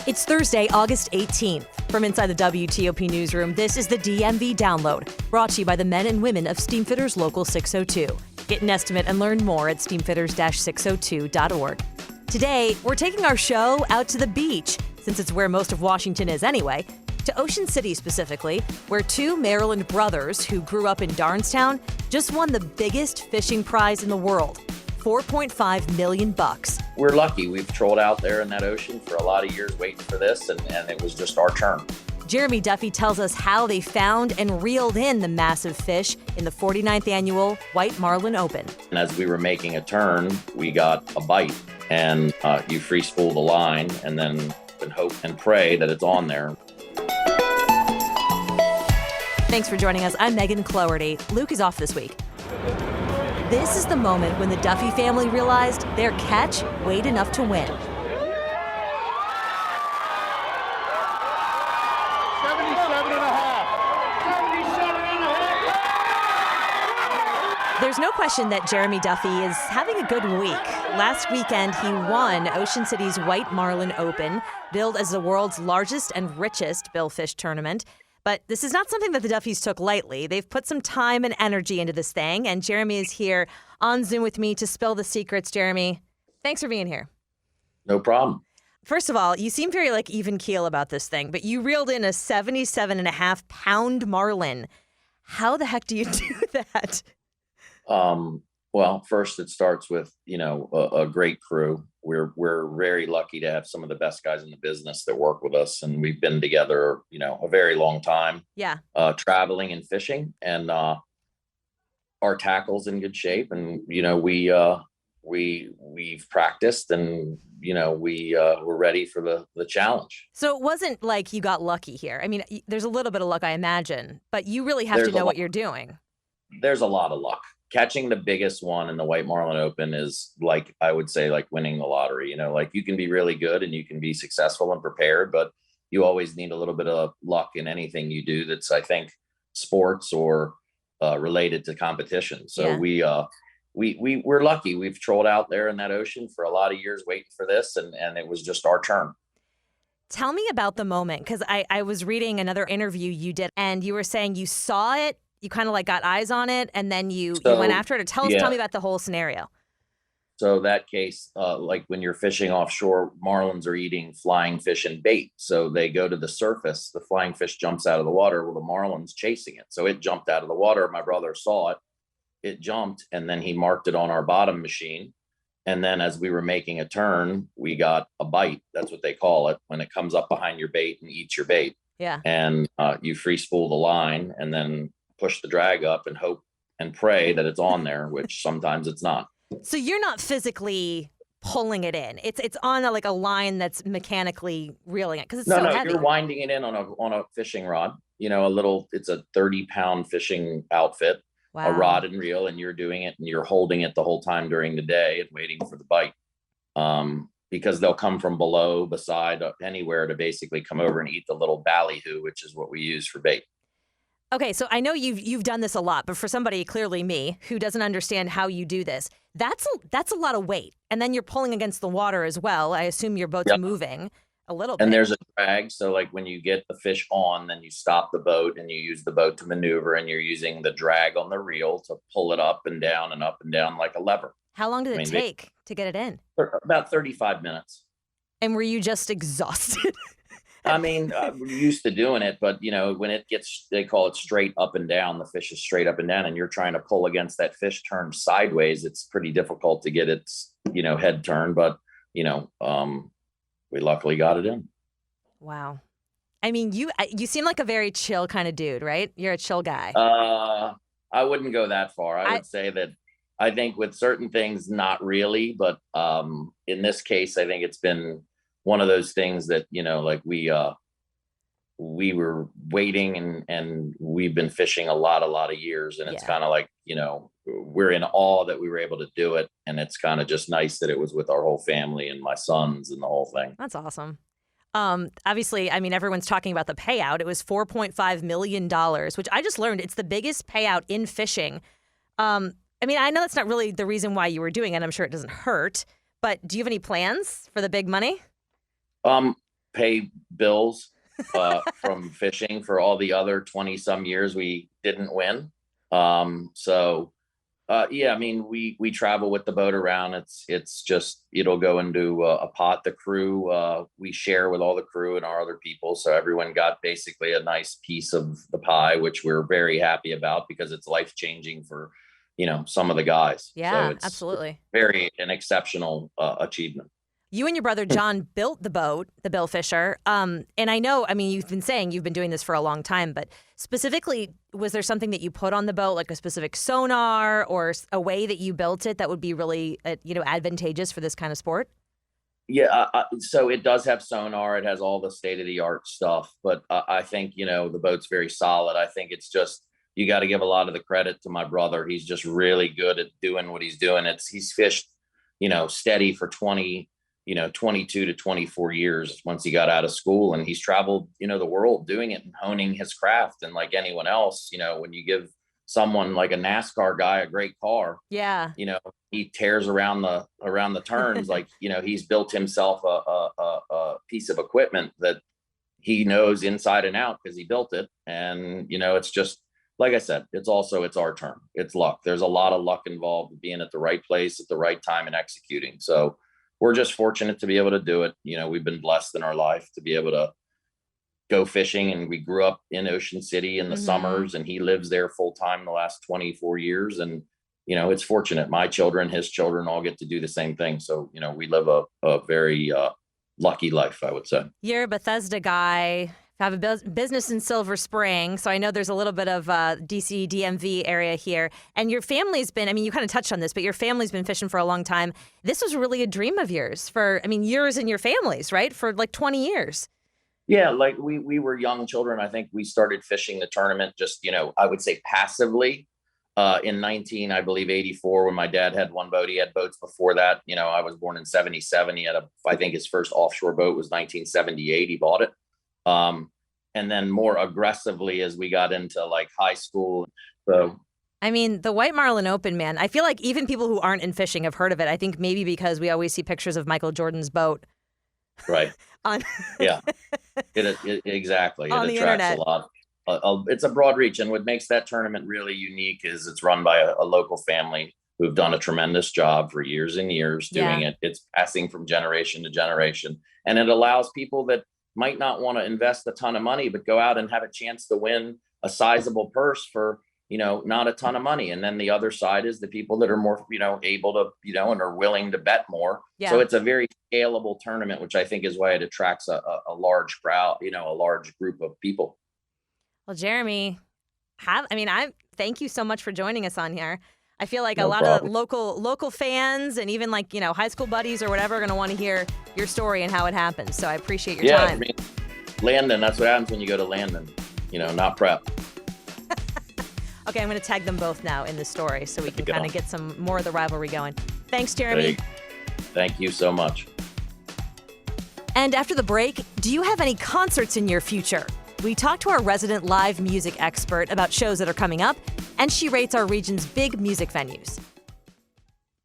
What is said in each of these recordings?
It's Thursday, August 18th. From inside the WTOP newsroom, this is the DMV Download, brought to you by the men and women of Steamfitters Local 602. Get an estimate and learn more at steamfitters-602.org. Today, we're taking our show out to the beach, since it's where most of Washington is anyway, to Ocean City specifically, where two Maryland brothers who grew up in Darnestown just won the biggest fishing prize in the world, $4.5 million. We're lucky. We've trolled out there in that ocean for a lot of years waiting for this, and it was just our turn. Jeremy Duffie tells us how they found and reeled in the massive fish in the 49th annual White Marlin Open. And as we were making a turn, we got a bite, and you free spool the line and then hope and pray that it's on there. Thanks for joining us. I'm Megan Cloherty. Luke is off this week. This is the moment when the Duffie family realized their catch weighed enough to win. 77 and a half. There's no question that Jeremy Duffie is having a good week. Last weekend, he won Ocean City's White Marlin Open, billed as the world's largest and richest billfish tournament. But this is not something that the Duffies took lightly. They've put some time and energy into this thing, and Jeremy is here on Zoom with me to spill the secrets. Jeremy, thanks for being here. No problem. First of all, you seem very even keel about this thing, but you reeled in a 77.5-pound marlin. How the heck do you do that? Well, first it starts with, a great crew. We're very lucky to have some of the best guys in the business that work with us. And we've been together, a very long time. Yeah. Traveling and fishing, and our tackle's in good shape. And, we've practiced, and, we're ready for the challenge. So it wasn't like you got lucky here. I mean, there's a little bit of luck, I imagine, but you really have to know what you're doing. There's a lot of luck. Catching the biggest one in the White Marlin Open is I would say winning the lottery. You can be really good and you can be successful and prepared, but you always need a little bit of luck in anything you do that's, I think, sports or related to competition. So yeah. We're lucky. We've trolled out there in that ocean for a lot of years waiting for this, and it was just our turn. Tell me about the moment, because I was reading another interview you did, and you were saying you saw it. You kind of got eyes on it, and then you went after it. Or tell me about the whole scenario. So that case, when you're fishing offshore, marlins are eating flying fish and bait. So they go to the surface. The flying fish jumps out of the water. Well, the marlin's chasing it. So it jumped out of the water. My brother saw it. It jumped, and then he marked it on our bottom machine. And then as we were making a turn, we got a bite. That's what they call it, when it comes up behind your bait and eats your bait. Yeah. And you free spool the line and then push the drag up and hope and pray that it's on there, which sometimes it's not. So you're not physically pulling it in. It's on a line that's mechanically reeling it, because it's so heavy. You're winding it in on a fishing rod. It's a 30-pound fishing outfit, wow. A rod and reel, and you're doing it and you're holding it the whole time during the day and waiting for the bite. Because they'll come from below, beside, anywhere to basically come over and eat the little ballyhoo, which is what we use for bait. Okay, so I know you've done this a lot, but for somebody, clearly me, who doesn't understand how you do this, that's a lot of weight. And then you're pulling against the water as well. I assume your boat's moving a little bit. And there's a drag. So when you get the fish on, then you stop the boat and you use the boat to maneuver, and you're using the drag on the reel to pull it up and down like a lever. How long did it take to get it in? About 35 minutes. And were you just exhausted? We're used to doing it, but when it gets, they call it straight up and down, the fish is straight up and down, and you're trying to pull against that fish turned sideways. It's pretty difficult to get its, head turned, but, we luckily got it in. Wow. I mean, you seem like a very chill kind of dude, right? You're a chill guy. I wouldn't go that far. I would say that I think with certain things, not really, but in this case, I think it's been one of those things that, we were waiting and we've been fishing a lot of years. And it's kind of we're in awe that we were able to do it. And it's kind of just nice that it was with our whole family and my sons and the whole thing. That's awesome. Obviously, everyone's talking about the payout. It was $4.5 million, which I just learned it's the biggest payout in fishing. I know that's not really the reason why you were doing it. I'm sure it doesn't hurt, but do you have any plans for the big money? pay bills from fishing for all the other 20 some years we didn't win. Yeah, I mean, we travel with the boat around. It's just, it'll go into a pot. The crew, we share with all the crew and our other people. So everyone got basically a nice piece of the pie, which we're very happy about because it's life changing for, some of the guys. Yeah, so it's absolutely. Very an exceptional achievement. You and your brother John built the boat, the Billfisher. And I know, I mean, you've been saying you've been doing this for a long time, but specifically, was there something that you put on the boat, like a specific sonar or a way that you built it that would be really, advantageous for this kind of sport? Yeah, so it does have sonar. It has all the state-of-the-art stuff, but I think, the boat's very solid. I think it's just, you got to give a lot of the credit to my brother. He's just really good at doing what he's doing. He's fished, steady for 22 to 24 years once he got out of school, and he's traveled, the world doing it and honing his craft. And like anyone else, when you give someone like a NASCAR guy a great car, yeah, he tears around the turns. Like, he's built himself a piece of equipment that he knows inside and out because he built it. And, it's just, like I said, it's our turn. It's luck. There's a lot of luck involved with being at the right place at the right time and executing. So we're just fortunate to be able to do it. We've been blessed in our life to be able to go fishing, and we grew up in Ocean City in the summers, and he lives there full time the last 24 years. And, it's fortunate. My children, his children all get to do the same thing. So, we live a very lucky life, I would say. You're a Bethesda guy. Have a business in Silver Spring, so I know there's a little bit of DC, DMV area here. And your family's been, you kind of touched on this, but your family's been fishing for a long time. This was really a dream of yours for, yours and your families, right? For like 20 years. Yeah, like we were young children. I think we started fishing the tournament just, I would say passively in 1984 when my dad had one boat. He had boats before that. I was born in 77. He had I think his first offshore boat was 1978. He bought it. And then more aggressively as we got into like high school. So, the White Marlin Open, man, I feel like even people who aren't in fishing have heard of it. I think maybe because we always see pictures of Michael Jordan's boat. Right. Yeah, exactly. On it the attracts internet. a lot. It's a broad reach. And what makes that tournament really unique is it's run by a local family who've done a tremendous job for years and years doing it. It's passing from generation to generation. And it allows people that might not want to invest a ton of money, but go out and have a chance to win a sizable purse for, not a ton of money. And then the other side is the people that are more, able to, and are willing to bet more. Yeah. So it's a very scalable tournament, which I think is why it attracts a large crowd, a large group of people. Well, Jeremy, I thank you so much for joining us on here. I feel like a lot problem. of local fans and even like, high school buddies or whatever are going to want to hear your story and how it happens. So I appreciate your time. Landon, that's what happens when you go to Landon, not prep. Okay, I'm going to tag them both now in the story so we can kind of get some more of the rivalry going. Thanks, Jeremy. Thank you so much. And after the break, do you have any concerts in your future? We talked to our resident live music expert about shows that are coming up, and she rates our region's big music venues.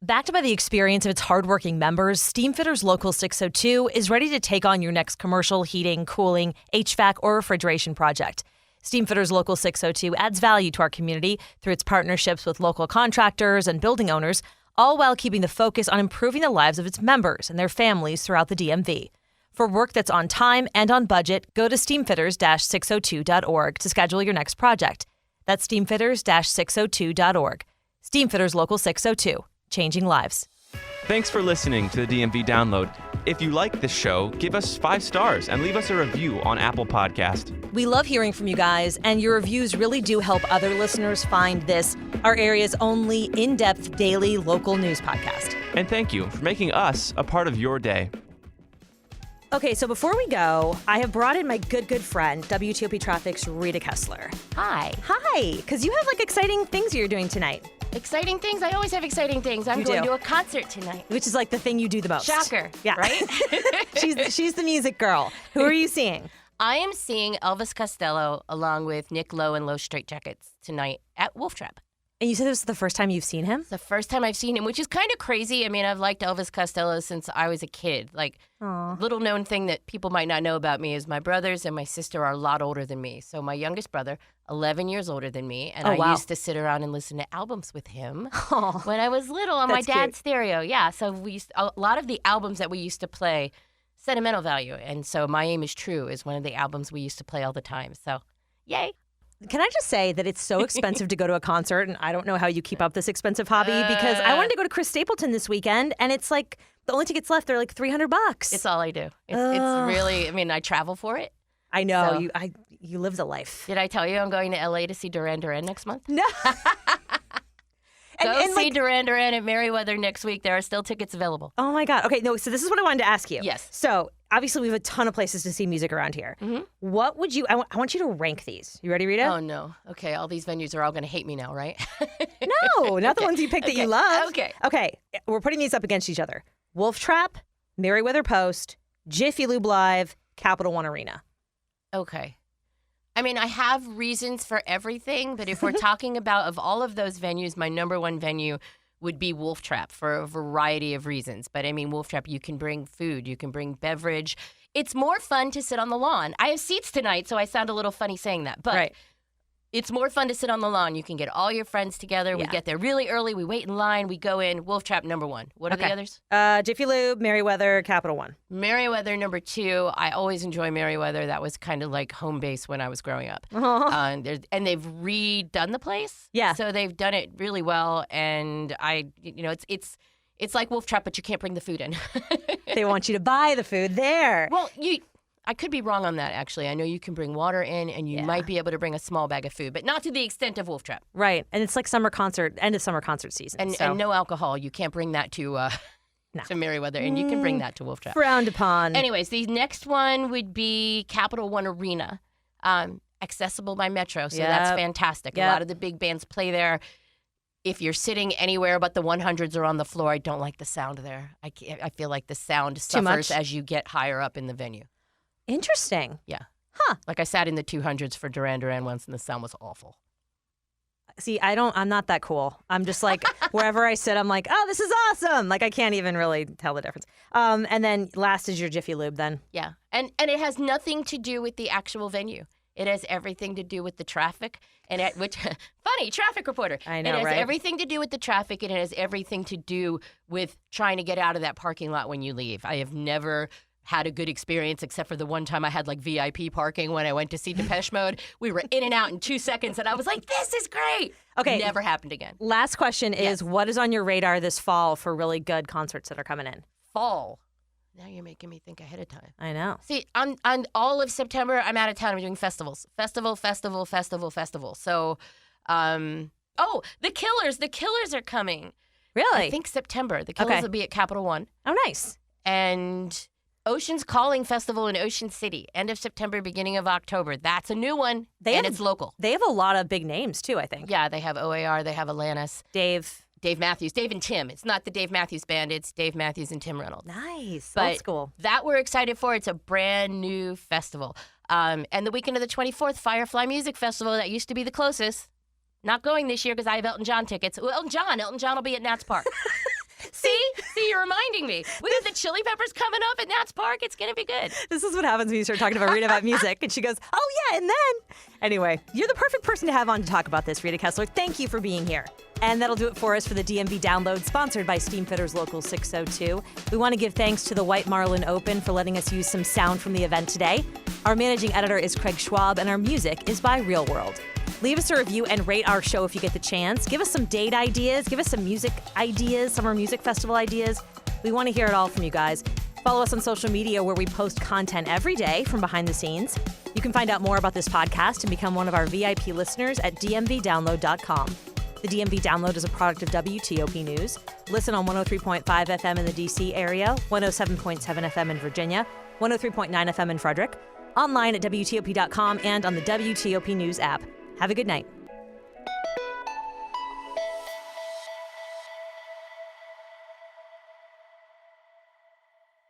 Backed by the experience of its hardworking members, Steamfitters Local 602 is ready to take on your next commercial, heating, cooling, HVAC, or refrigeration project. Steamfitters Local 602 adds value to our community through its partnerships with local contractors and building owners, all while keeping the focus on improving the lives of its members and their families throughout the DMV. For work that's on time and on budget, go to steamfitters-602.org to schedule your next project. That's steamfitters-602.org. Steamfitters Local 602, changing lives. Thanks for listening to the DMV Download. If you like this show, give us 5 stars and leave us a review on Apple Podcast. We love hearing from you guys, and your reviews really do help other listeners find this, our area's only in-depth daily local news podcast. And thank you for making us a part of your day. Okay, so before we go, I have brought in my good friend, WTOP Traffic's Rita Kessler. Hi. Hi, because you have exciting things you're doing tonight. Exciting things? I always have exciting things. I'm going to a concert tonight. Which is the thing you do the most. Shocker. Yeah. Right? She's the music girl. Who are you seeing? I am seeing Elvis Costello along with Nick Lowe and Low Straight Jackets tonight at Wolf Trap. And you said this is the first time you've seen him? It's the first time I've seen him, which is kind of crazy. I mean, I've liked Elvis Costello since I was a kid. Like, little known thing that people might not know about me is my brothers and my sister are a lot older than me. So my youngest brother, 11 years older than me, and I used to sit around and listen to albums with him when I was little on my dad's stereo. Yeah, so a lot of the albums that we used to play, sentimental value. And so My Aim Is True is one of the albums we used to play all the time. So, yay. Can I just say that it's so expensive to go to a concert, and I don't know how you keep up this expensive hobby, because I wanted to go to Chris Stapleton this weekend, and it's like the only tickets left, they're like $300. It's all I do. It's really, I mean, I travel for it. I know. So. You lived a life. Did I tell you I'm going to LA to see Duran Duran next month? No. Go see Duran Duran at Merriweather next week. There are still tickets available. Oh, my God. Okay, no, so this is what I wanted to ask you. Yes. So, obviously, we have a ton of places to see music around here. Mm-hmm. What would you, I want you to rank these. You ready, Rita? Oh, no. Okay, all these venues are all going to hate me now, right? No, not the ones you picked that you love. Okay. Okay, we're putting these up against each other. Wolf Trap, Merriweather Post, Jiffy Lube Live, Capital One Arena. Okay. I mean, I have reasons for everything, but if we're talking about, of all of those venues, my number one venue would be Wolf Trap for a variety of reasons. But I mean, Wolf Trap, you can bring food, you can bring beverage. It's more fun to sit on the lawn. I have seats tonight, so I sound a little funny saying that. But it's more fun to sit on the lawn. You can get all your friends together. We get there really early. We wait in line. We go in. Wolf Trap, number one. What are the others? Jiffy Lube, Merriweather, Capital One. Merriweather, number two. I always enjoy Merriweather. That was kind of like home base when I was growing up. And they've redone the place. Yeah. So they've done it really well. And it's like Wolf Trap, but you can't bring the food in. They want you to buy the food there. Well, I could be wrong on that, actually. I know you can bring water in, and you might be able to bring a small bag of food, but not to the extent of Wolf Trap. Right. And it's like end of summer concert season. And no alcohol. You can't bring that to Merriweather, and you can bring that to Wolf Trap. Frowned upon. Anyways, the next one would be Capital One Arena, accessible by Metro, so that's fantastic. A lot of the big bands play there. If you're sitting anywhere but the 100s are on the floor, I don't like the sound there. I feel like the sound suffers as you get higher up in the venue. Interesting. Yeah. Huh. Like I sat in the 200s for Duran Duran once, and the sound was awful. See, I'm not that cool. I'm just like, wherever I sit, I'm like, oh, this is awesome. Like, I can't even really tell the difference. And then last is your Jiffy Lube then. Yeah. And it has nothing to do with the actual venue. It has everything to do with the traffic. Funny, traffic reporter. I know, It has right? everything to do with the traffic, and it has everything to do with trying to get out of that parking lot when you leave. I have never had a good experience, except for the one time I had like VIP parking when I went to see Depeche Mode. We were in and out in 2 seconds, and I was like, this is great. Okay. Never happened again. Last question is, what is on your radar this fall for really good concerts that are coming in? Fall. Now you're making me think ahead of time. I know. See, on all of September, I'm out of town. I'm doing festivals. Festival. So, the Killers. The Killers are coming. Really? I think September. The Killers will be at Capital One. Oh, nice. And Ocean's Calling Festival in Ocean City, end of September, beginning of October. That's a new one, it's local. They have a lot of big names, too, I think. Yeah, they have OAR, they have Alanis. Dave Matthews. Dave and Tim. It's not the Dave Matthews Band, it's Dave Matthews and Tim Reynolds. Nice. But old school. That we're excited for. It's a brand new festival. And the weekend of the 24th, Firefly Music Festival, that used to be the closest. Not going this year because I have Elton John tickets. Well, Elton John will be at Nats Park. See, you're reminding me. We have the Chili Peppers coming up at Nats Park. It's going to be good. This is what happens when you start talking about Rita about music. And she goes, oh, yeah, and then. Anyway, you're the perfect person to have on to talk about this, Rita Kessler. Thank you for being here. And that'll do it for us for the DMV Download, sponsored by Steamfitters Local 602. We want to give thanks to the White Marlin Open for letting us use some sound from the event today. Our managing editor is Craig Schwab, and our music is by Real World. Leave us a review and rate our show if you get the chance. Give us some date ideas. Give us some music ideas, summer music festival ideas. We want to hear it all from you guys. Follow us on social media where we post content every day from behind the scenes. You can find out more about this podcast and become one of our VIP listeners at dmvdownload.com. The DMV Download is a product of WTOP News. Listen on 103.5 FM in the D.C. area, 107.7 FM in Virginia, 103.9 FM in Frederick, online at WTOP.com and on the WTOP News app. Have a good night.